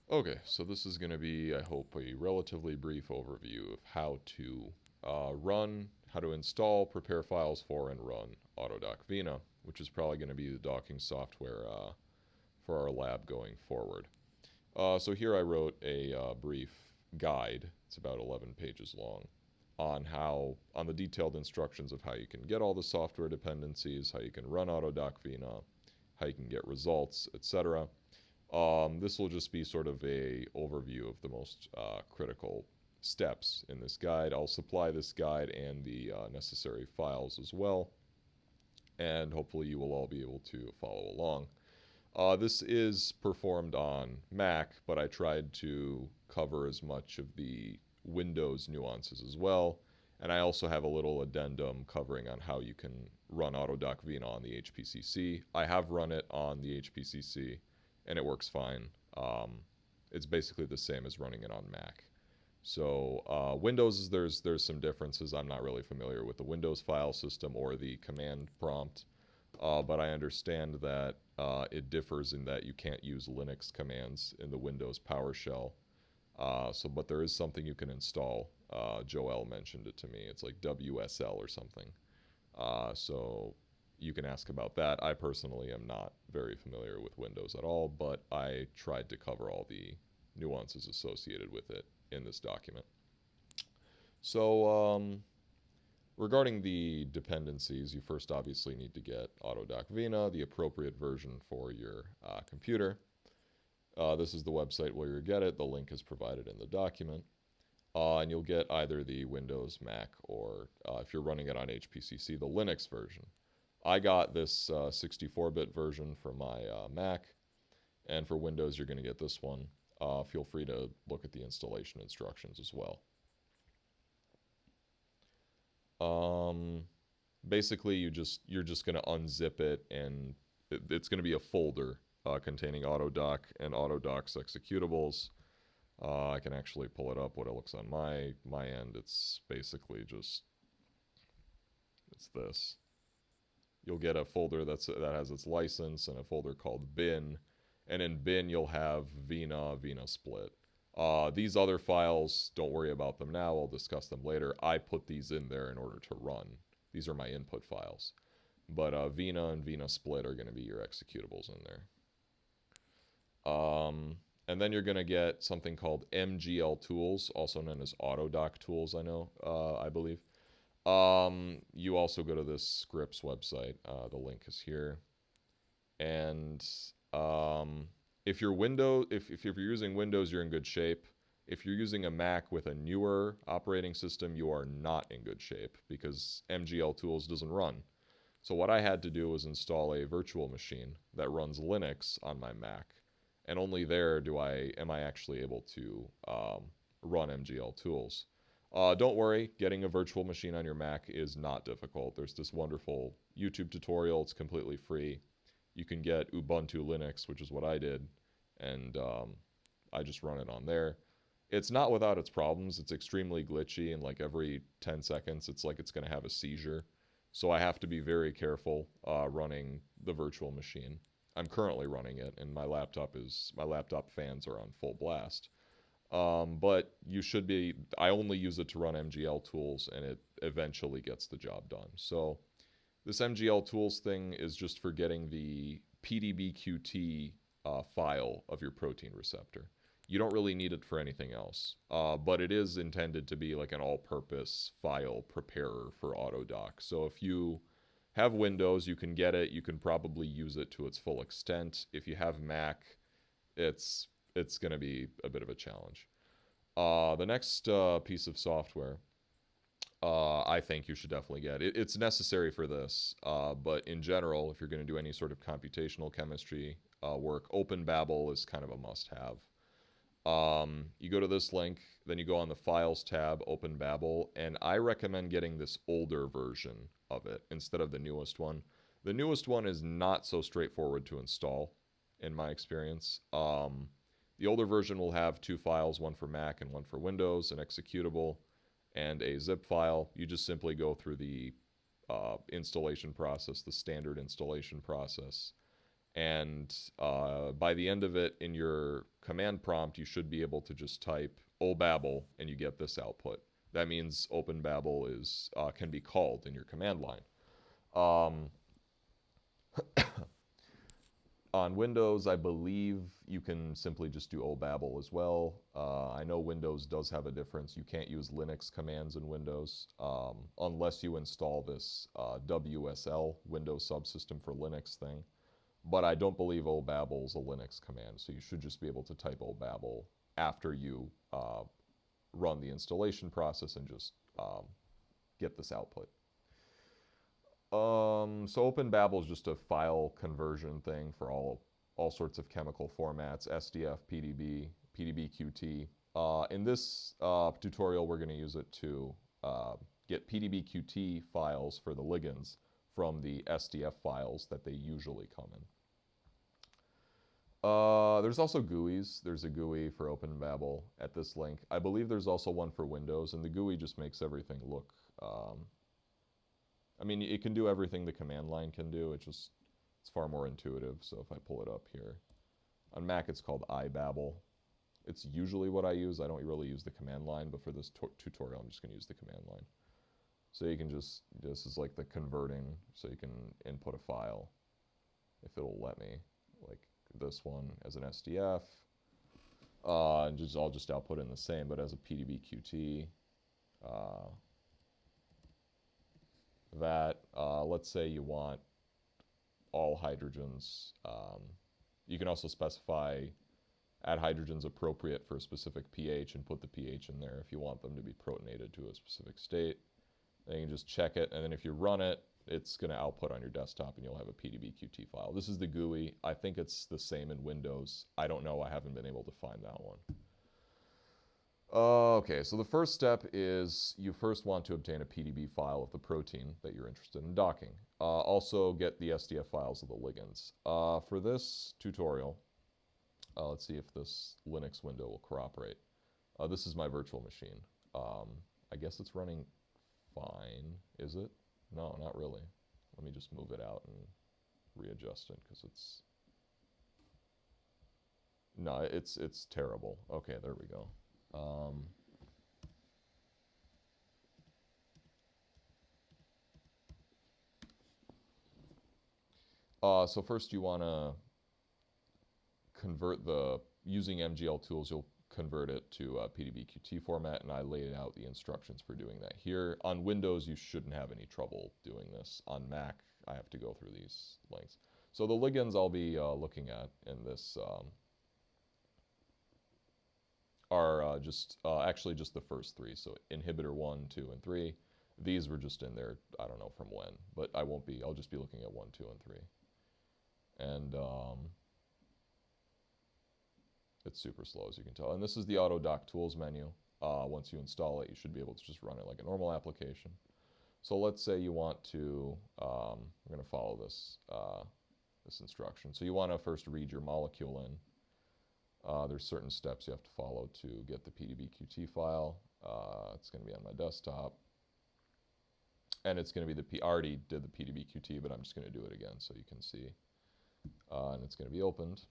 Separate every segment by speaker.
Speaker 1: Okay, so this is going to be, I hope, a relatively brief overview of how to how to install, prepare files for, and run AutoDock Vina, which is probably going to be the docking software for our lab going forward. So here I wrote a brief guide. It's about 11 pages long on the detailed instructions of how you can get all the software dependencies, how you can run AutoDock Vina, how you can get results, etc. This will just be sort of a overview of the most critical steps in this guide. I'll supply this guide and the necessary files as well, and hopefully you will all be able to follow along. This is performed on Mac, but I tried to cover as much of the Windows nuances as well. And I also have a little addendum covering on how you can run AutoDock Vina on the HPCC. I have run it on the HPCC, and it works fine. It's basically the same as running it on Mac. So Windows, there's some differences. I'm not really familiar with the Windows file system or the command prompt, but I understand that it differs in that you can't use Linux commands in the Windows PowerShell. But there is something you can install. Joel mentioned it to me. It's like WSL or something. So you can ask about that. I personally am not very familiar with Windows at all, but I tried to cover all the nuances associated with it in this document. So regarding the dependencies, you first obviously need to get AutoDock Vina, the appropriate version for your computer. This is the website where you get it. The link is provided in the document. And you'll get either the Windows, Mac, or if you're running it on HPCC, the Linux version. I got this 64-bit version for my Mac, and for Windows, you're going to get this one. Feel free to look at the installation instructions as well. Um, Basically, you're just going to unzip it, and it's going to be a folder containing AutoDock and AutoDock's executables. I can actually pull it up. What it looks on my end, it's basically just it's this. You'll get a folder that has its license and a folder called bin, and in bin you'll have Vina split. These other files, don't worry about them now. I'll discuss them later. I put these in there in order to run. These are my input files. But Vina and Vina split are going to be your executables in there. And then you're going to get something called MGL tools, also known as AutoDock tools, I believe. You also go to this scripts website. The link is here. And if you're if you're using Windows, you're in good shape. If you're using a Mac with a newer operating system, you are not in good shape because MGL tools doesn't run. So what I had to do was install a virtual machine that runs Linux on my Mac, and only there am I actually able to run MGL tools. Don't worry, getting a virtual machine on your Mac is not difficult. There's this wonderful YouTube tutorial. It's completely free. You can get Ubuntu Linux, which is what I did, and I just run it on there. It's not without its problems. It's extremely glitchy, and like every 10 seconds, it's like it's going to have a seizure. So I have to be very careful running the virtual machine. I'm currently running it, and my laptop fans are on full blast. But you should be. I only use it to run MGL tools, and it eventually gets the job done. So this MGL tools thing is just for getting the PDBQT file of your protein receptor. You don't really need it for anything else, but it is intended to be like an all-purpose file preparer for AutoDock. So if you have Windows, you can get it. You can probably use it to its full extent. If you have Mac, it's going to be a bit of a challenge. The next piece of software I think you should definitely get. It's necessary for this, but in general, if you're going to do any sort of computational chemistry work, OpenBabel is kind of a must-have. You go to this link, then you go on the Files tab, OpenBabel, and I recommend getting this older version of it instead of the newest one. The newest one is not so straightforward to install, in my experience. The older version will have two files, one for Mac and one for Windows, an executable, and a zip file. You just simply go through the installation process, the standard installation process, And by the end of it, in your command prompt, you should be able to just type obabble, and you get this output. That means OpenBabel is can be called in your command line. Um, on Windows, I believe you can simply just do obabble as well. I know Windows does have a difference. You can't use Linux commands in Windows unless you install this WSL, Windows Subsystem for Linux thing. But I don't believe obabble is a Linux command, so you should just be able to type obabble after you run the installation process and just get this output. So OpenBabel is just a file conversion thing for all sorts of chemical formats: SDF, PDB, PDBQT. In this tutorial, we're going to use it to get PDBQT files for the ligands from the SDF files that they usually come in. There's also GUIs. There's a GUI for OpenBabel at this link. I believe there's also one for Windows, and the GUI just makes everything look I mean, it can do everything the command line can do. It's far more intuitive. So if I pull it up here, on Mac it's called iBabel. It's usually what I use. I don't really use the command line, but for this tutorial, I'm just going to use the command line. So you can just, this is like the converting, so you can input a file, if it'll let me, like this one as an SDF. And I'll just output in the same, but as a PDBQT. Let's say you want all hydrogens. You can also specify add hydrogens appropriate for a specific pH and put the pH in there if you want them to be protonated to a specific state. Then you can just check it, and then if you run it, it's going to output on your desktop and you'll have a PDBQT file. This is the GUI. I think it's the same in Windows. I don't know. I haven't been able to find that one. Okay, so the first step is you first want to obtain a PDB file of the protein that you're interested in docking. Also get the SDF files of the ligands. For this tutorial, let's see if this Linux window will cooperate. This is my virtual machine. I guess it's running fine, is it? No, not really. Let me just move it out and readjust it because it's... No, it's terrible. Okay, there we go. So first you want to convert using MGL tools, you'll convert it to PDBQT format, and I laid out the instructions for doing that here. On Windows, you shouldn't have any trouble doing this. On Mac, I have to go through these links. So the ligands I'll be looking at in this are actually just the first three. So inhibitor 1, 2, and 3. These were just in there, I don't know from when, but I'll just be looking at 1, 2, and 3. And it's super slow, as you can tell. And this is the AutoDock tools menu. Once you install it, you should be able to just run it like a normal application. So let's say you want to, I'm going to follow this, this instruction. So you want to first read your molecule in. There's certain steps you have to follow to get the PDBQT file. It's going to be on my desktop. And it's going to be I already did the PDBQT, but I'm just going to do it again so you can see. And it's going to be opened.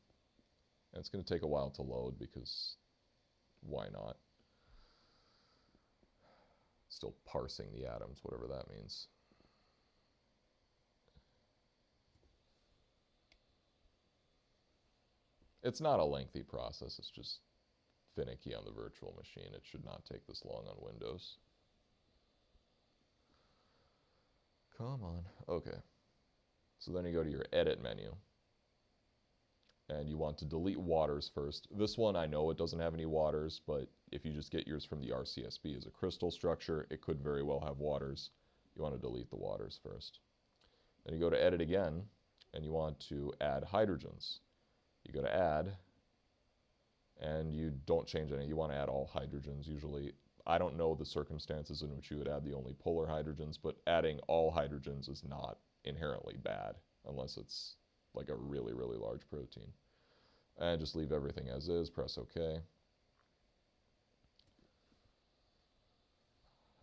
Speaker 1: And it's going to take a while to load because why not? Still parsing the atoms, whatever that means. It's not a lengthy process, it's just finicky on the virtual machine. It should not take this long on Windows. Come on. Okay. So then you go to your edit menu. And you want to delete waters first. This one, I know it doesn't have any waters, but if you just get yours from the RCSB as a crystal structure, it could very well have waters. You want to delete the waters first. Then you go to edit again, and you want to add hydrogens. You go to add, and you don't change any. You want to add all hydrogens usually. I don't know the circumstances in which you would add the only polar hydrogens, but adding all hydrogens is not inherently bad unless it's like a really, really large protein. And just leave everything as is, press OK.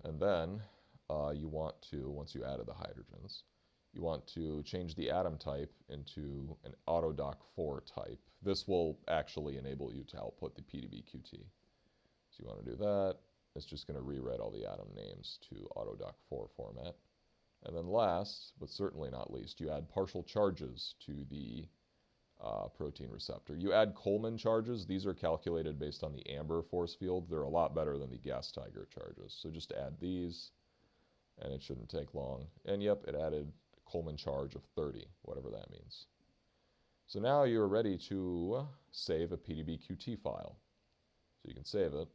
Speaker 1: And then you want to, once you added the hydrogens, you want to change the atom type into an AutoDock 4 type. This will actually enable you to output the PDB-QT. So you want to do that. It's just going to rewrite all the atom names to AutoDock 4 format. And then last, but certainly not least, you add partial charges to the protein receptor. You add Coleman charges. These are calculated based on the amber force field. They're a lot better than the gas tiger charges. So just add these, and it shouldn't take long. And yep, it added a Coleman charge of 30, whatever that means. So now you're ready to save a PDB-QT file. So you can save it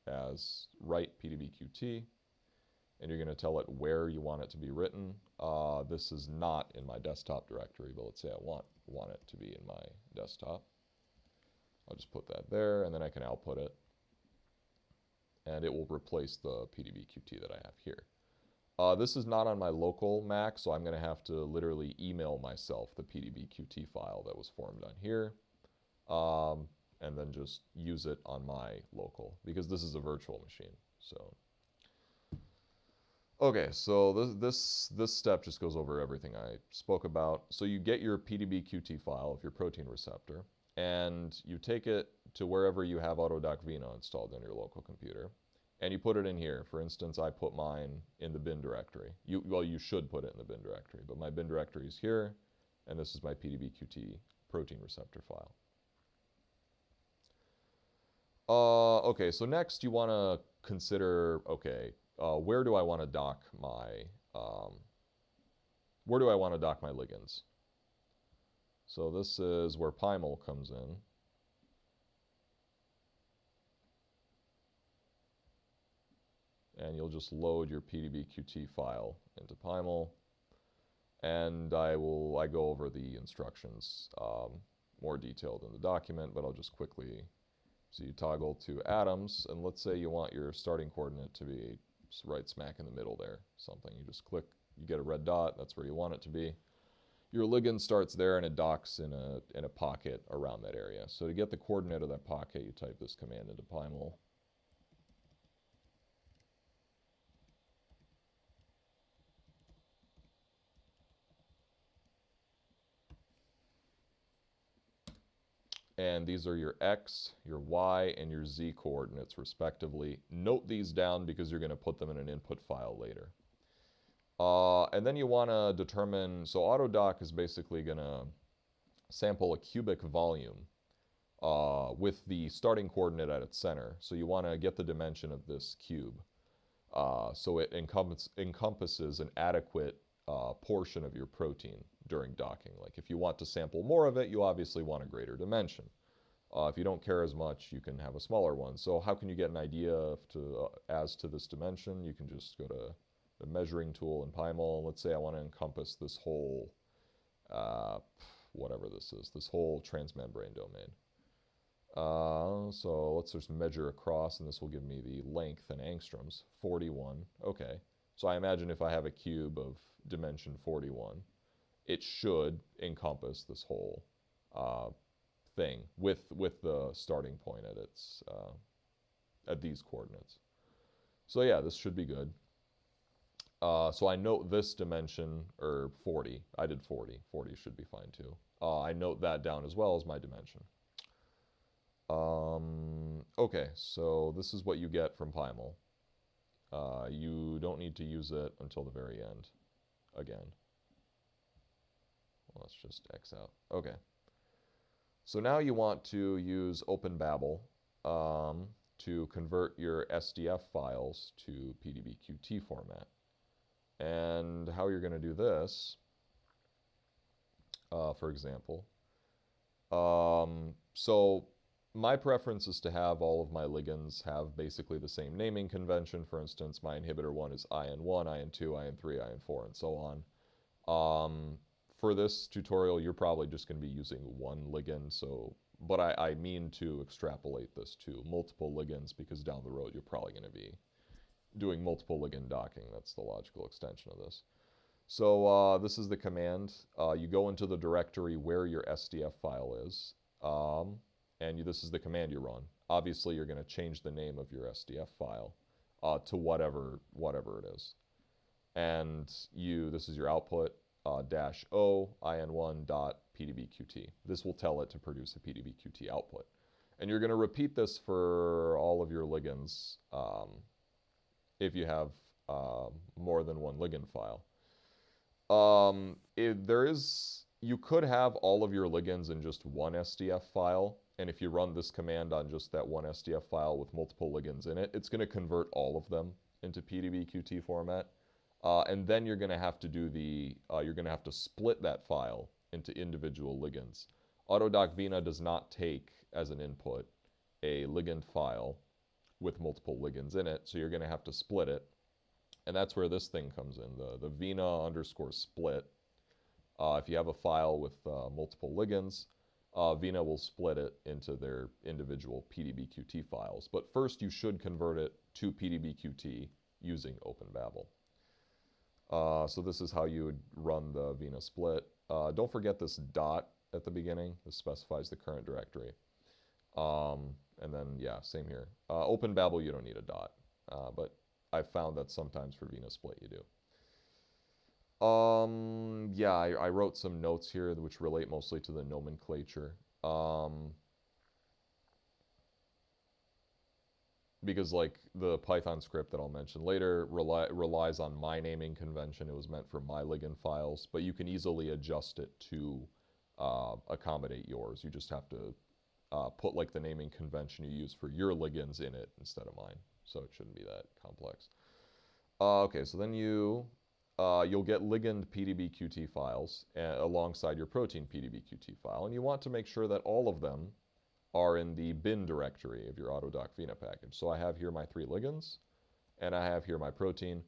Speaker 1: as write PDB-QT, and you're going to tell it where you want it to be written. This is not in my desktop directory, but let's say I want it to be in my desktop. I'll just put that there, and then I can output it, and it will replace the PDB-QT that I have here. This is not on my local Mac, so I'm going to have to literally email myself the PDB-QT file that was formed on here, and then just use it on my local, because this is a virtual machine. So, okay, so this step just goes over everything I spoke about. So you get your PDB-QT file of your protein receptor, and you take it to wherever you have AutoDock Vina installed on your local computer, and you put it in here. For instance, I put mine in the bin directory. Well, you should put it in the bin directory, but my bin directory is here, and this is my PDB-QT protein receptor file. Okay, so next you want to consider, okay, where do I want to dock my ligands? So this is where Pymol comes in. And you'll just load your PDB-QT file into Pymol, and I go over the instructions more detailed in the document, but I'll just quickly. So you toggle to atoms, and let's say you want your starting coordinate to be right smack in the middle there, something. You just click, you get a red dot, that's where you want it to be. Your ligand starts there, and it docks in a pocket around that area. So to get the coordinate of that pocket, you type this command into Pymol. And these are your X, your Y, and your Z coordinates, respectively. Note these down because you're going to put them in an input file later. And then you want to determine, so AutoDock is basically going to sample a cubic volume with the starting coordinate at its center. So you want to get the dimension of this cube. So it encompasses an adequate portion of your protein during docking. Like if you want to sample more of it, you obviously want a greater dimension. If you don't care as much, you can have a smaller one. So how can you get an idea as to this dimension? You can just go to the measuring tool in Pymol. Let's say I want to encompass this whole, whatever this is, this whole transmembrane domain. So let's just measure across, and this will give me the length in angstroms, 41. Okay, so I imagine if I have a cube of dimension 41, it should encompass this whole thing with the starting point at these coordinates. So yeah, this should be good. So I note this dimension, or 40. I did 40. 40 should be fine too. I note that down as well as my dimension. Okay, so this is what you get from Pymol. You don't need to use it until the very end again. Let's just X out. Okay. So now you want to use OpenBabel to convert your SDF files to PDB-QT format. And how you're going to do this, for example. So my preference is to have all of my ligands have basically the same naming convention. For instance, my inhibitor 1 is IN1, IN2, IN3, IN4, and so on. For this tutorial, you're probably just going to be using one ligand, but I mean to extrapolate this to multiple ligands because down the road you're probably going to be doing multiple ligand docking. That's the logical extension of this. So this is the command. You go into the directory where your SDF file is, and this is the command you run. Obviously, you're going to change the name of your SDF file to whatever it is. and this is your output, dash O in1 dot PDBQT. This will tell it to produce a PDBQT output. And you're going to repeat this for all of your ligands if you have more than one ligand file. You could have all of your ligands in just one SDF file, and if you run this command on just that one SDF file with multiple ligands in it, it's going to convert all of them into PDBQT format. And then you're going to have to you're going to have to split that file into individual ligands. AutoDock Vina does not take as an input a ligand file with multiple ligands in it, so you're going to have to split it. And that's where this thing comes in, the Vina underscore split. If you have a file with multiple ligands, Vina will split it into their individual PDBQT files. But first, you should convert it to PDBQT using OpenBabel. So this is how you would run the Vina split. Don't forget this dot at the beginning. This specifies the current directory. And then, yeah, same here. OpenBabel, you don't need a dot. But I've found that sometimes for Vina split you do. Yeah, I wrote some notes here which relate mostly to the nomenclature. Because like the Python script that I'll mention later relies on my naming convention. It was meant for my ligand files, but you can easily adjust it to accommodate yours. You just have to put like the naming convention you use for your ligands in it instead of mine. So it shouldn't be that complex. Okay, so then you'll get ligand PDBQT files alongside your protein PDBQT file, and you want to make sure that all of them are in the bin directory of your AutoDock Vina package. So I have here my 3 ligands, and I have here my protein.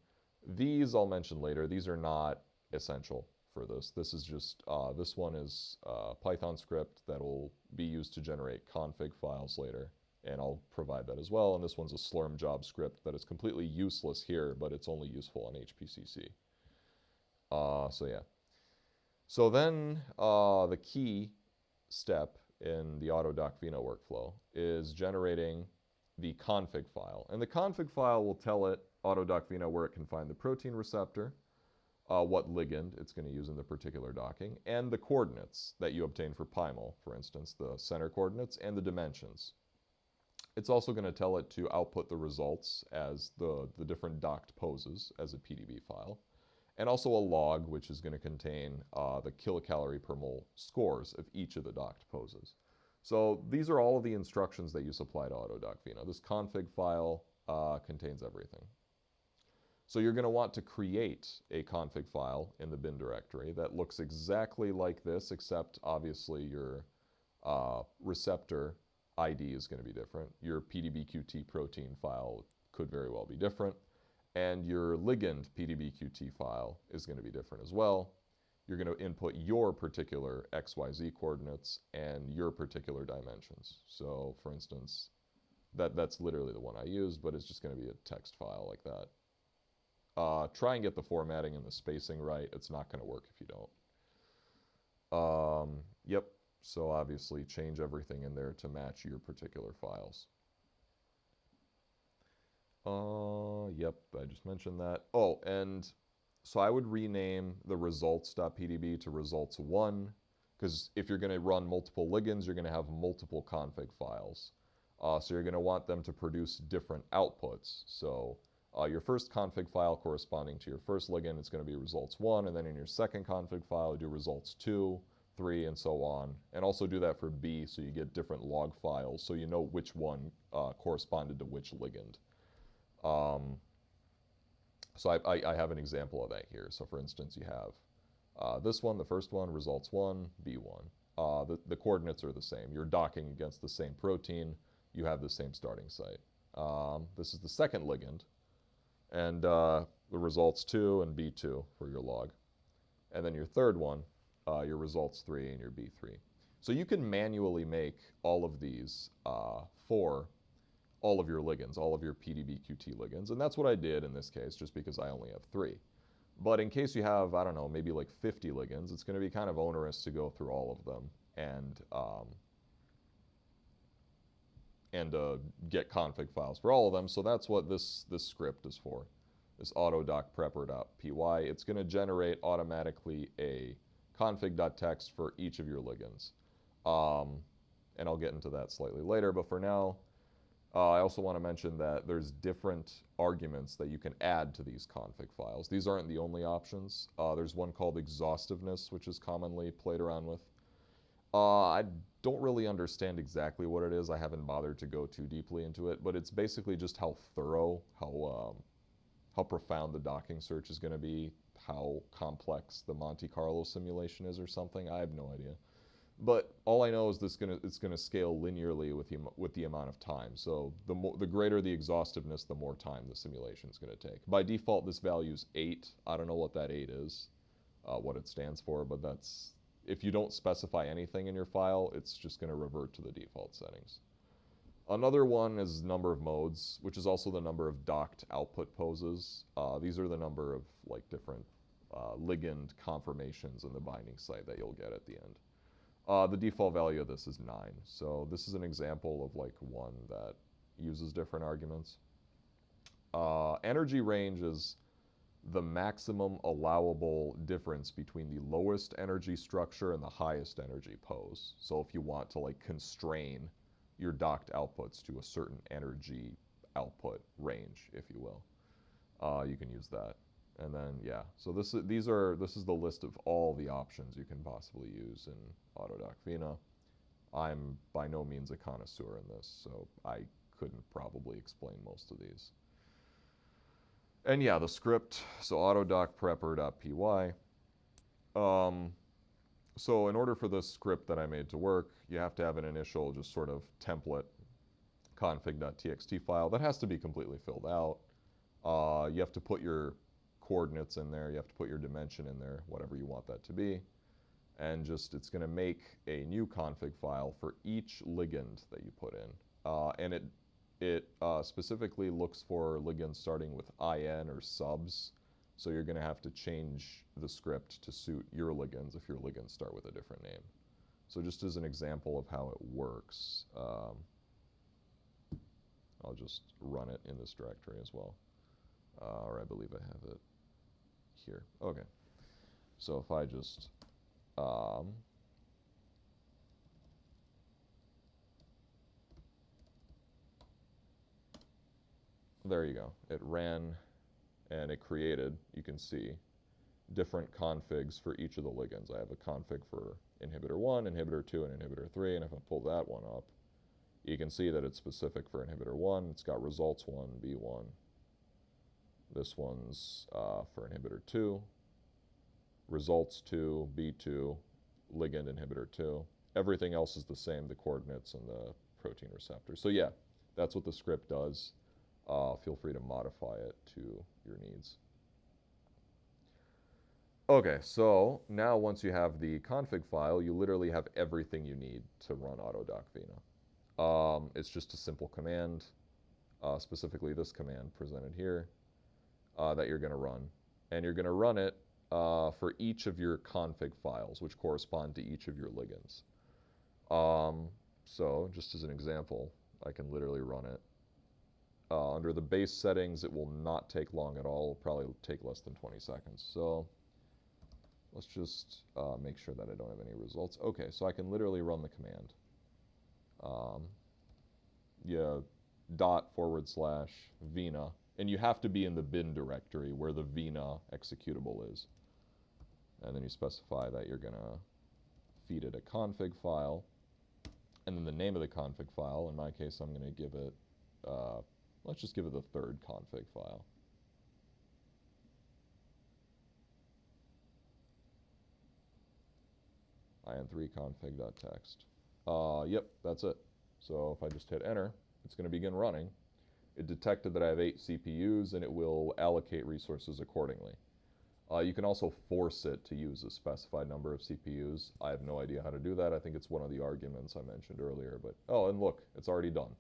Speaker 1: These I'll mention later. These are not essential for this. This is just, this one is a Python script that will be used to generate config files later, and I'll provide that as well. And this one's a Slurm job script that is completely useless here, but it's only useful on HPCC. So yeah. So then the key step in the AutoDock Vina workflow is generating the config file. And the config file will tell it, AutoDock Vina, where it can find the protein receptor, what ligand it's going to use in the particular docking, and the coordinates that you obtain for PyMol, for instance, the center coordinates and the dimensions. It's also going to tell it to output the results as the different docked poses as a PDB file, and also a log, which is going to contain the kilocalorie per mole scores of each of the docked poses. So these are all of the instructions that you supply to AutoDock Vina. This config file contains everything. So you're going to want to create a config file in the bin directory that looks exactly like this, except obviously your receptor ID is going to be different. Your PDBQT protein file could very well be different. And your ligand PDBQT file is going to be different as well. You're going to input your particular XYZ coordinates and your particular dimensions. So for instance, that's literally the one I used, but it's just going to be a text file like that. Try and get the formatting and the spacing right. It's not going to work if you don't. Yep, so obviously change everything in there to match your particular files. Yep, I just mentioned that. Oh, and so I would rename the results.pdb to results1, because if you're going to run multiple ligands, you're going to have multiple config files. So you're going to want them to produce different outputs. So your first config file corresponding to your first ligand is going to be results1, and then in your second config file, you do results2, 3, and so on. And also do that for B, so you get different log files, so you know which one corresponded to which ligand. So I have an example of that here. So for instance, you have this one, the first one, results1, B1. The coordinates are the same. You're docking against the same protein. You have the same starting site. This is the second ligand, and the results2 and B2 for your log. And then your third one, your results3 and your B3. So you can manually make all of these for all of your ligands, all of your PDBQT ligands. And that's what I did in this case, just because I only have 3. But in case you have, I don't know, maybe like 50 ligands, it's going to be kind of onerous to go through all of them and get config files for all of them. So that's what this script is for. this AutoDock prepper.py, it's going to generate automatically a config.txt for each of your ligands. And I'll get into that slightly later, but for now, I also want to mention that there's different arguments that you can add to these config files. These aren't the only options. There's one called exhaustiveness, which is commonly played around with. I don't really understand exactly what it is. I haven't bothered to go too deeply into it, but it's basically just how thorough, how profound the docking search is going to be, how complex the Monte Carlo simulation is or something. I have no idea. But all I know is it's gonna scale linearly with the amount of time. So the greater the exhaustiveness, the more time the simulation is going to take. By default, this value is 8. I don't know what that 8 is, what it stands for, but that's, if you don't specify anything in your file, it's just going to revert to the default settings. Another one is number of modes, which is also the number of docked output poses. These are the number of like different ligand conformations in the binding site that you'll get at the end. The default value of this is 9. So this is an example of like one that uses different arguments. Energy range is the maximum allowable difference between the lowest energy structure and the highest energy pose. So if you want to like constrain your docked outputs to a certain energy output range, if you will, you can use that. And then, yeah, so this is the list of all the options you can possibly use in AutoDock Vina. I'm by no means a connoisseur in this, so I couldn't probably explain most of these. And yeah, the script, so AutoDock prepper.py. So in order for this script that I made to work, you have to have an initial just sort of template config.txt file that has to be completely filled out. You have to put your coordinates in there, you have to put your dimension in there, whatever you want that to be, and just it's going to make a new config file for each ligand that you put in, and it specifically looks for ligands starting with IN or subs, so you're going to have to change the script to suit your ligands if your ligands start with a different name. So just as an example of how it works, I'll just run it in this directory as well, or I believe I have it here. Okay, so if I just there you go. It ran and it created, you can see, different configs for each of the ligands. I have a config for inhibitor 1, inhibitor 2, and inhibitor 3, and if I pull that one up, you can see that it's specific for inhibitor 1. It's got results 1, B1. This one's for inhibitor 2. Results 2, B2, ligand inhibitor 2. Everything else is the same, the coordinates and the protein receptor. So yeah, that's what the script does. Feel free to modify it to your needs. Okay, so now once you have the config file, you literally have everything you need to run AutoDock Vina. It's just a simple command, specifically this command presented here, that you're going to run. And you're going to run it for each of your config files, which correspond to each of your ligands. So just as an example, I can literally run it. Under the base settings, it will not take long at all. It'll probably take less than 20 seconds. So let's just make sure that I don't have any results. Okay, so I can literally run the command. Yeah, /Vina, and you have to be in the bin directory where the Vina executable is. And then you specify that you're going to feed it a config file, and then the name of the config file. In my case, I'm going to give it, let's just give it the third config file. in3config.txt. Yep, that's it. So if I just hit enter, it's going to begin running. It detected that I have 8 CPUs, and it will allocate resources accordingly. You can also force it to use a specified number of CPUs. I have no idea how to do that. I think it's one of the arguments I mentioned earlier. But oh, and look, it's already done.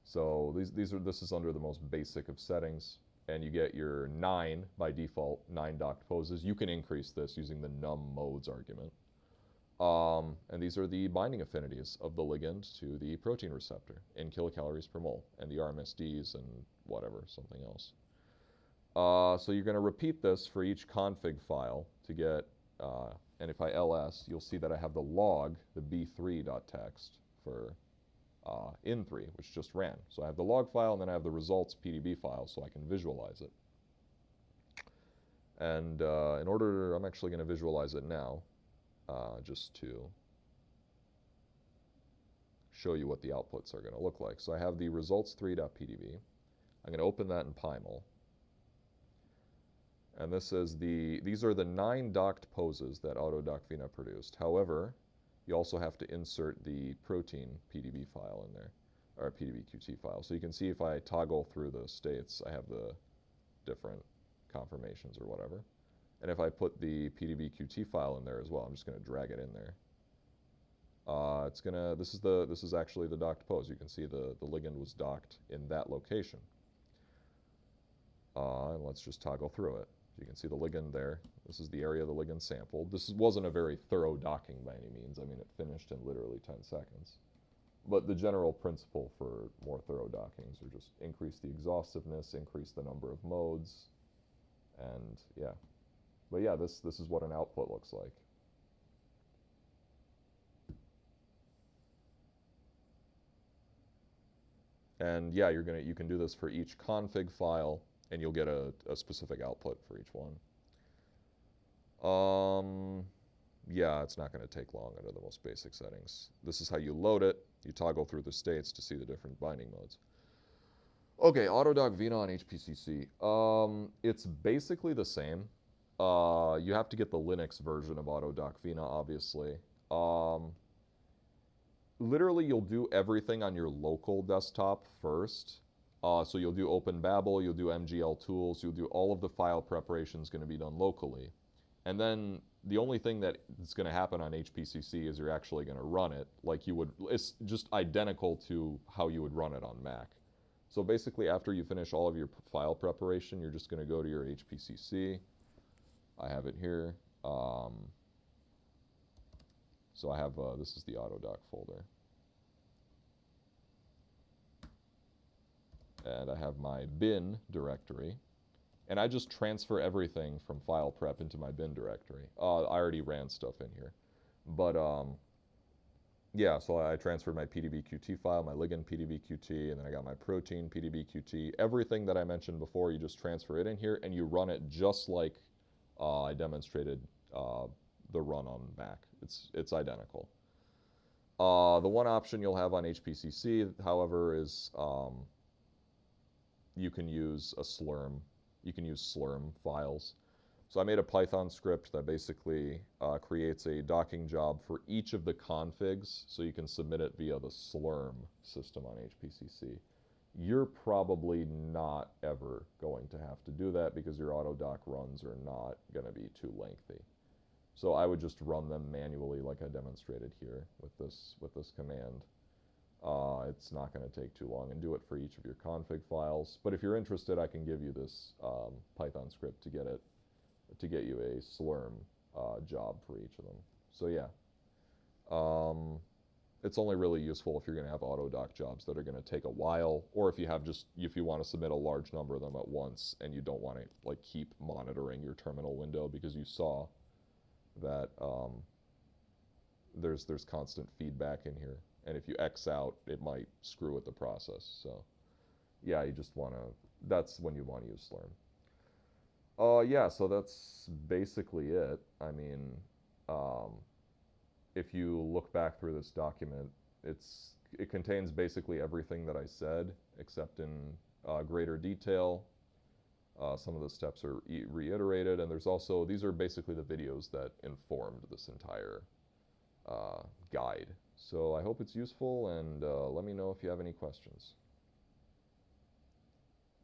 Speaker 1: So this is under the most basic of settings, and you get your 9 by default, 9 docked poses. You can increase this using the num modes argument. And these are the binding affinities of the ligand to the protein receptor in kilocalories per mole, and the RMSDs and whatever, something else. So you're going to repeat this for each config file to get, and if I ls, you'll see that I have the log, the b3.txt for in3, which just ran. So I have the log file, and then I have the results PDB file, so I can visualize it. And in order, I'm actually going to visualize it now, just to show you what the outputs are going to look like. So I have the results3.pdb. I'm going to open that in Pymol. And this is these are the 9 docked poses that AutoDock Vina produced. However, you also have to insert the protein PDB file in there, or PDB-QT file. So you can see if I toggle through the states, I have the different confirmations or whatever. And if I put the PDB-QT file in there as well, I'm just going to drag it in there. This is actually the docked pose. You can see the ligand was docked in that location. And let's just toggle through it. So you can see the ligand there. This is the area the ligand sampled. This wasn't a very thorough docking by any means. I mean, it finished in literally 10 seconds. But the general principle for more thorough dockings are just increase the exhaustiveness, increase the number of modes, and yeah. But yeah, this is what an output looks like. And yeah, you can do this for each config file, and you'll get a specific output for each one. Yeah, it's not going to take long under the most basic settings. This is how you load it. You toggle through the states to see the different binding modes. Okay, AutoDock Vina on HPCC. It's basically the same. You have to get the Linux version of AutoDock Vina, obviously. Literally, you'll do everything on your local desktop first. So you'll do OpenBabel, you'll do MGL tools, you'll do all of the file preparation is going to be done locally. And then the only thing that is going to happen on HPCC is you're actually going to run it like you would. It's just identical to how you would run it on Mac. So basically, after you finish all of your file preparation, you're just going to go to your HPCC. I have it here. So I have, this is the AutoDock folder. And I have my bin directory. And I just transfer everything from file prep into my bin directory. I already ran stuff in here. But yeah, so I transferred my PDB-QT file, my ligand PDB-QT, and then I got my protein PDB-QT. Everything that I mentioned before, you just transfer it in here, and you run it just like I demonstrated the run on Mac. It's identical. The one option you'll have on HPCC, however, is you can use a Slurm. You can use Slurm files. So I made a Python script that basically creates a docking job for each of the configs, so you can submit it via the Slurm system on HPCC. You're probably not ever going to have to do that because your AutoDock runs are not going to be too lengthy. So I would just run them manually like I demonstrated here with this command. It's not going to take too long, and do it for each of your config files. But if you're interested, I can give you this Python script to get you a Slurm job for each of them. So yeah, it's only really useful if you're going to have AutoDock jobs that are going to take a while, or if you want to submit a large number of them at once and you don't want to like keep monitoring your terminal window because you saw that there's constant feedback in here, and if you X out, it might screw with the process. So yeah, that's when you want to use Slurm. Yeah, so that's basically it. I mean, if you look back through this document, it contains basically everything that I said, except in greater detail. Some of the steps are reiterated, and these are basically the videos that informed this entire guide. So I hope it's useful, and let me know if you have any questions.